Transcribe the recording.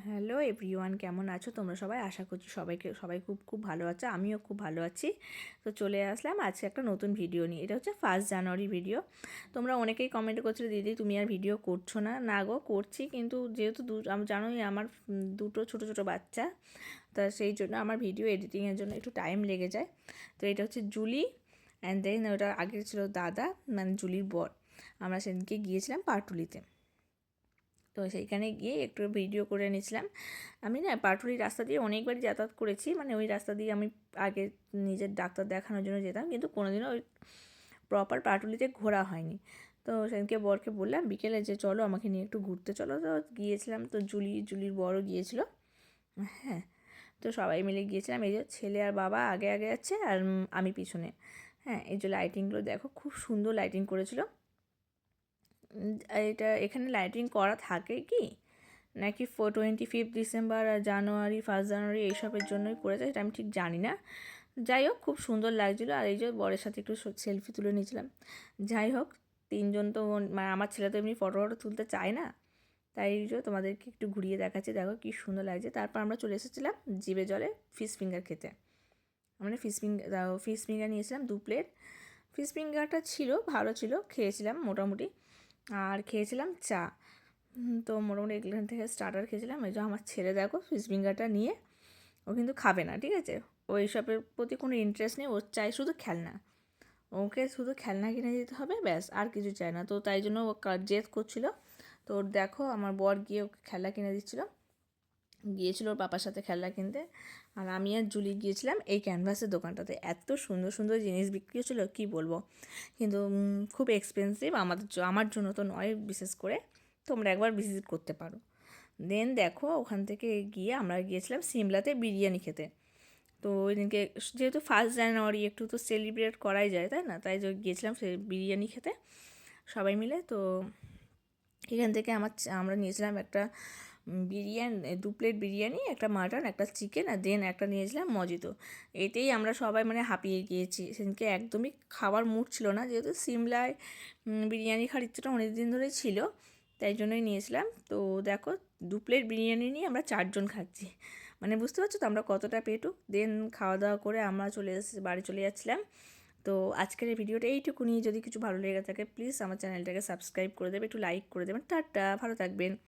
Hello everyone, কেমন আছো তোমরা সবাই? আশা করছি সবাই খুব খুব ভালো আছে। আমিও খুব ভালো আছি। তো চলে আসলাম আজকে একটা নতুন ভিডিও নিয়ে। এটা হচ্ছে 1 জানুয়ারি ভিডিও। তোমরা অনেকেই কমেন্ট করছিলে, দিদি তুমি আর ভিডিও করছো না। না গো, করছি, কিন্তু যেহেতু জানোই আমার দুটো ছোট ছোট বাচ্চা, তা সেই জন্য আমার ভিডিও এডিটিংয়ের জন্য একটু টাইম লেগে যায়। তো এটা হচ্ছে জুলি, অ্যান্ড দেন ওটা আগে ছিল দাদা, মানে জুলির বর। আমরা সেদিনকে গিয়েছিলাম পাটুলিতে। তো সেইখানে গিয়ে একটু ভিডিও করে নিয়েছিলাম। আমি না পাটুলির রাস্তা দিয়ে অনেকবারই যাতায়াত করেছি, মানে ওই রাস্তা দিয়ে আমি আগে নিজের ডাক্তার দেখানোর জন্য যেতাম, কিন্তু কোনোদিনও ওই প্রপার পাটুলিতে ঘোরা হয়নি। তো সেদিনকে বরকে বললাম বিকেলে যে চলো আমাকে নিয়ে একটু ঘুরতে চলো। তো গিয়েছিলাম, তো জুলির বড়ও গিয়েছিল। হ্যাঁ, তো সবাই মিলে গিয়েছিলাম। এই যে ছেলে আর বাবা আগে আগে যাচ্ছে, আর আমি পিছনে। হ্যাঁ, এই যে লাইটিংগুলো দেখো, খুব সুন্দর লাইটিং করেছিল। এটা এখানে লাইটিং করা থাকে কি নাকি 25 ডিসেম্বর আর জানুয়ারি 1 জানুয়ারি এইসবের জন্যই করেছে, এটা আমি ঠিক জানি না। যাই হোক, খুব সুন্দর লাগছিলো। আর এই যে বরের সাথে একটু সেলফি তুলে নিয়েছিলাম। যাই হোক, তিনজন তো মানে আমার ছেলে তো এমনি ফটো তুলতে চায় না, তাই যে তোমাদেরকে একটু ঘুরিয়ে দেখাচ্ছি, দেখো কী সুন্দর লাগছে। তারপর আমরা চলে এসেছিলাম জিভে জলে ফিশ ফিঙ্গার খেতে। আমরা ফিশ ফিঙ্গার নিয়েছিলাম 2 প্লেট। ফিশ ফিঙ্গারটা ছিল ভালো, ছিল, খেয়েছিলাম মোটামুটি। আর খেয়েছিলাম চা। তো মোটামুটি এখান থেকে স্টার্টার খেয়েছিলাম। এই যে আমার ছেলে দেখো ফিশ ফিঙ্গারটা নিয়ে, ও কিন্তু খাবে না, ঠিক আছে? ও এইসবের প্রতি কোনো ইন্টারেস্ট নেই, ওর চাই শুধু খেলনা। ওকে শুধু খেলনা কিনে দিতে হবে, ব্যাস, আর কিছু চায় না। তো তাই জন্য ও জেদ করছিল। তো ওর দেখো আমার বর গিয়ে ওকে খেলনা কিনে দিচ্ছিলো, গিয়েছিল ওর পাপার সাথে খেলনা কিনতে। আর আমি আর জুলি গিয়েছিলাম এই ক্যানভাসের দোকানটাতে। এত সুন্দর সুন্দর জিনিস বিক্রি হচ্ছিলো, কী বলবো। কিন্তু খুব এক্সপেন্সিভ, আমার জন্য তো নয় বিশেষ করে। তোমরা একবার ভিজিট করতে পারো। দেন দেখো, ওখান থেকে গিয়ে আমরা গিয়েছিলাম সিমলাতে বিরিয়ানি খেতে। তো ওই দিনকে যেহেতু 1 জানুয়ারি একটু তো সেলিব্রেট করাই যায়, তাই না? তাই গিয়েছিলাম সে বিরিয়ানি খেতে সবাই মিলে। তো এখান থেকে আমরা নিয়েছিলাম একটা বিরিয়ানি, 2 প্লেট বিরিয়ানি, একটা মাটন, একটা চিকেন, আর দেন একটা নিয়েছিলাম মজিতো। এতেই আমরা সবাই মানে হাঁপিয়ে গিয়েছি। সেদিনকে একদমই খাবার মুড ছিল না, যেহেতু সিমলায় বিরিয়ানি খাওয়ার ইচ্ছেটা অনেক দিন ধরেই ছিল, তাই জন্যই নিয়েছিলাম। তো দেখো, 2 প্লেট বিরিয়ানি নিয়ে আমরা 4জন খাচ্ছি, মানে বুঝতে পারছো তো আমরা কতটা পেটু। দেন খাওয়া দাওয়া করে আমরা বাড়ি চলে যাচ্ছিলাম। তো আজকের এই ভিডিওটা এইটুকুনি। যদি কিছু ভালো লেগে থাকে প্লিজ আমার চ্যানেলটাকে সাবস্ক্রাইব করে দেবে, একটু লাইক করে দেবেন। টাটা, ভালো থাকবেন।